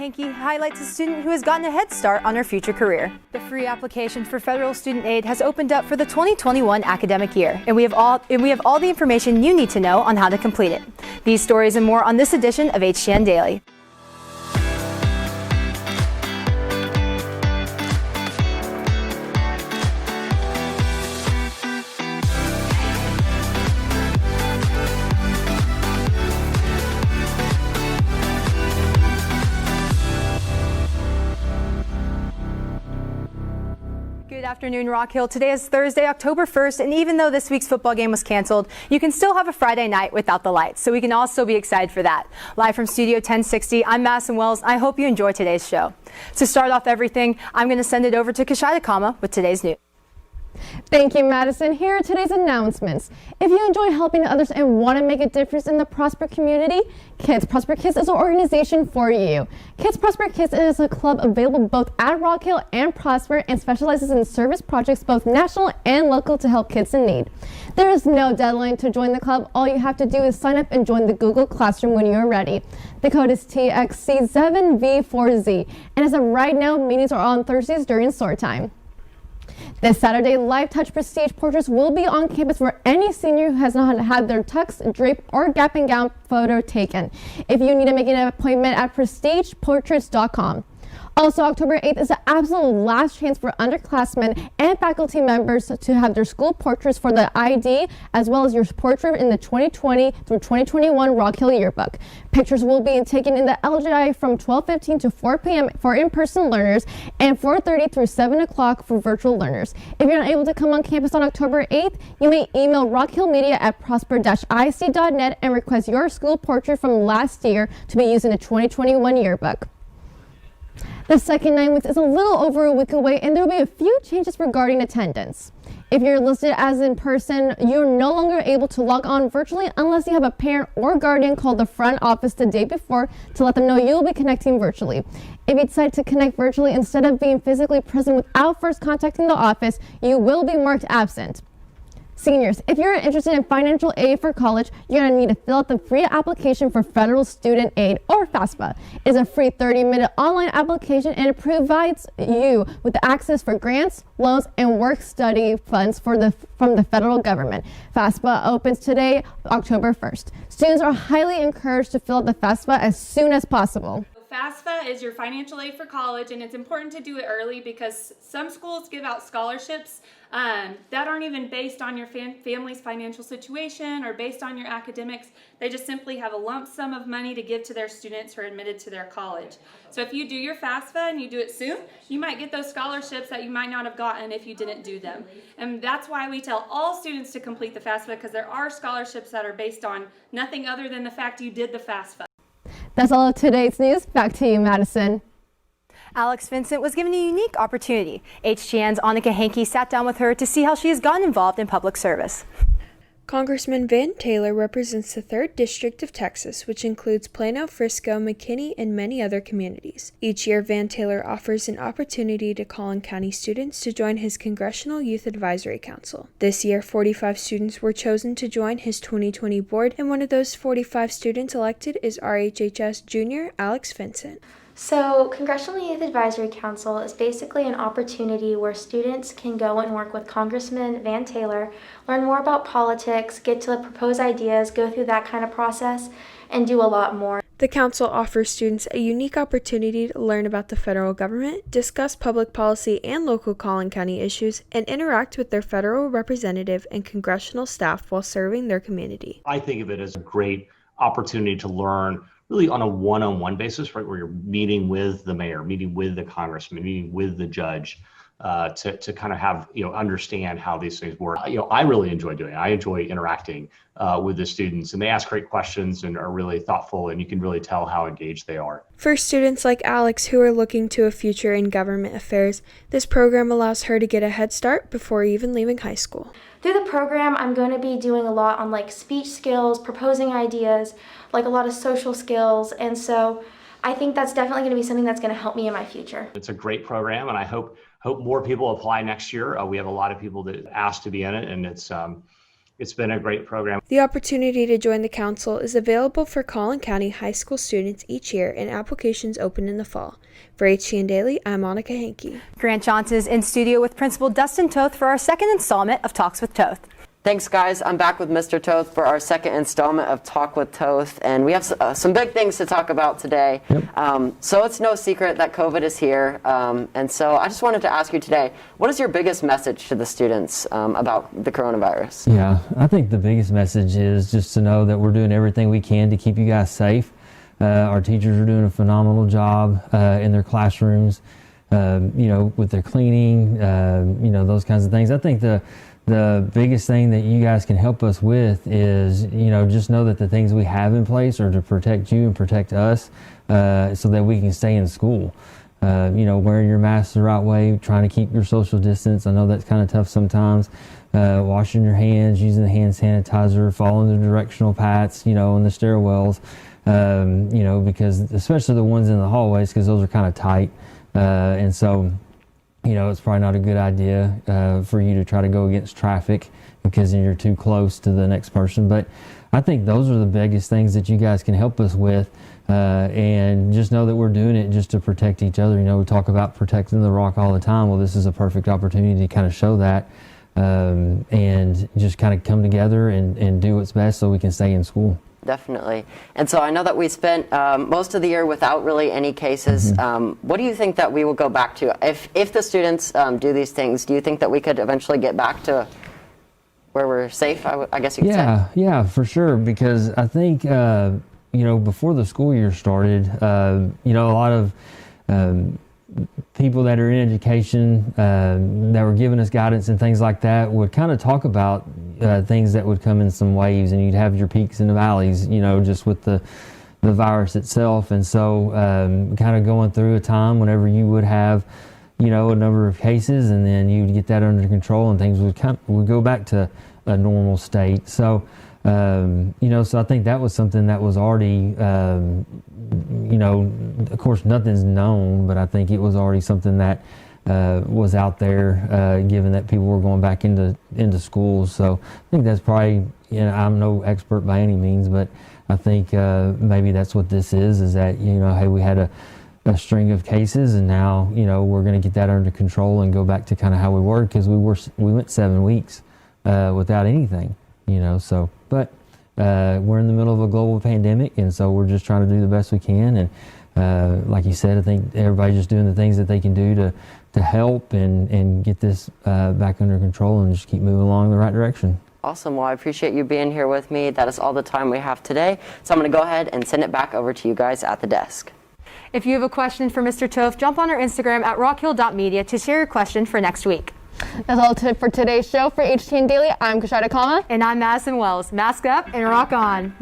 Hankey highlights a student who has gotten a head start on her future career. The free application for federal student aid has opened up for the 2021 academic year, and we have all the information you need to know on how to complete it. These stories and more on this edition of HTN Daily. Good afternoon, Rock Hill. Today is Thursday, October 1st, and even though this week's football game was canceled, you can still have a Friday night without the lights, so we can all still be excited for that. Live from Studio 1060, I'm Madison Wells. I hope you enjoy today's show. To start off everything, I'm going to send it over to Khshaeta, Cama with today's news. Thank you, Madison. Here are today's announcements. If you enjoy helping others and want to make a difference in the Prosper community, Kids Prosper Kids is an organization for you. Kids Prosper Kids is a club available both at Rock Hill and Prosper and specializes in service projects both national and local to help kids in need. There is no deadline to join the club. All you have to do is sign up and join the Google Classroom when you're ready. The code is TXC7V4Z, and as of right now, meetings are on Thursdays during sort time. This Saturday, Live Touch Prestige Portraits will be on campus for any senior who has not had their tux, drape, or gap and gown photo taken. If you need to make an appointment at prestigeportraits.com. Also, October 8th is the absolute last chance for underclassmen and faculty members to have their school portraits for the ID, as well as your portrait in the 2020 through 2021 Rock Hill yearbook. Pictures will be taken in the LGI from 12:15 to 4 p.m. for in-person learners and 4:30 through 7 o'clock for virtual learners. If you're not able to come on campus on October 8th, you may email rockhillmedia@prosper-ic.net and request your school portrait from last year to be used in the 2021 yearbook. The second 9 weeks is a little over a week away, and there will be a few changes regarding attendance. If you're listed as in person, you're no longer able to log on virtually unless you have a parent or guardian call the front office the day before to let them know you'll be connecting virtually. If you decide to connect virtually instead of being physically present without first contacting the office, you will be marked absent. Seniors, if you're interested in financial aid for college, you're going to need to fill out the free application for Federal Student Aid, or FASFA. It is a free 30-minute online application, and it provides you with access for grants, loans, and work-study funds from the federal government. FASFA opens today, October 1st. Students are highly encouraged to fill out the FASFA as soon as possible. FASFA is your financial aid for college, and it's important to do it early because some schools give out scholarships that aren't even based on your family's financial situation or based on your academics. They just simply have a lump sum of money to give to their students who are admitted to their college. So if you do your FASFA and you do it soon, you might get those scholarships that you might not have gotten if you didn't do them. And that's why we tell all students to complete the FASFA, because there are scholarships that are based on nothing other than the fact you did the FASFA. That's all of today's news. Back to you, Madison. Alex Vincent was given a unique opportunity. HTN's Anica Hankey sat down with her to see how she has gotten involved in public service. Congressman Van Taylor represents the 3rd District of Texas, which includes Plano, Frisco, McKinney, and many other communities. Each year, Van Taylor offers an opportunity to call on county students to join his Congressional Youth Advisory Council. This year, 45 students were chosen to join his 2020 board, and one of those 45 students elected is RHHS Junior Alex Vincent. So, Congressional Youth Advisory Council is basically an opportunity where students can go and work with Congressman Van Taylor, learn more about politics, get to propose ideas, go through that kind of process, and do a lot more. The council offers students a unique opportunity to learn about the federal government, discuss public policy and local Collin County issues, and interact with their federal representative and congressional staff while serving their community. I think of it as a great opportunity to learn really on a one-on-one basis, right, where you're meeting with the mayor, meeting with the congressman, meeting with the judge, to kind of have, understand how these things work. I really enjoy doing it. I enjoy interacting with the students, and they ask great questions and are really thoughtful, and you can really tell how engaged they are. For students like Alex who are looking to a future in government affairs, this program allows her to get a head start before even leaving high school. Through the program, I'm going to be doing a lot on speech skills, proposing ideas, a lot of social skills, and so I think that's definitely going to be something that's going to help me in my future. It's a great program, and I hope more people apply next year. We have a lot of people that ask to be in it, and it's It's been a great program. The opportunity to join the council is available for Collin County high school students each year, and applications open in the fall. For HTN Daily, I'm Anica Hankey. Grant Johnson is in studio with Principal Dustin Toth for our second installment of Talks with Toth. Thanks, guys. I'm back with Mr. Toth for our second installment of Talk with Toth, and we have some big things to talk about today. Yep. So it's no secret that COVID is here, and so I just wanted to ask you today, what is your biggest message to the students about the coronavirus? Yeah, I think the biggest message is just to know that we're doing everything we can to keep you guys safe. Our teachers are doing a phenomenal job in their classrooms, with their cleaning, those kinds of things. I think the biggest thing that you guys can help us with is, just know that the things we have in place are to protect you and protect us so that we can stay in school. Wearing your mask the right way, trying to keep your social distance. I know that's kind of tough sometimes. Washing your hands, using the hand sanitizer, following the directional paths, in the stairwells, because especially the ones in the hallways, because those are kind of tight. And so, it's probably not a good idea for you to try to go against traffic because you're too close to the next person. But I think those are the biggest things that you guys can help us with. And just know that we're doing it just to protect each other. We talk about protecting the rock all the time. Well, this is a perfect opportunity to kind of show that and just kind of come together and do what's best so we can stay in school. Definitely. And so I know that we spent most of the year without really any cases. What do you think that we will go back to? If the students do these things, do you think that we could eventually get back to where we're safe, I guess you could say? Yeah, for sure. Because I think, before the school year started, a lot of people that are in education that were giving us guidance and things like that would kind of talk about things that would come in some waves, and you'd have your peaks and the valleys, just with the virus itself. And so kind of going through a time whenever you would have, a number of cases, and then you'd get that under control and things would go back to a normal state. So, so I think that was something that was already, of course nothing's known, but I think it was already something that was out there, given that people were going back into schools. So I think that's probably, I'm no expert by any means, but I think maybe that's what this is that, hey, we had a string of cases, and now, we're going to get that under control and go back to kind of how we were, because we went 7 weeks without anything, but we're in the middle of a global pandemic, and so we're just trying to do the best we can. And like you said, I think everybody's just doing the things that they can do to help and get this back under control and just keep moving along in the right direction. Awesome. Well, I appreciate you being here with me. That is all the time we have today. So I'm going to go ahead and send it back over to you guys at the desk. If you have a question for Mr. Toth, jump on our Instagram at rockhill.media to share your question for next week. That's all for today's show. For HTN Daily, I'm Khshaeta, Cama. And I'm Madison Wells. Mask up and rock on.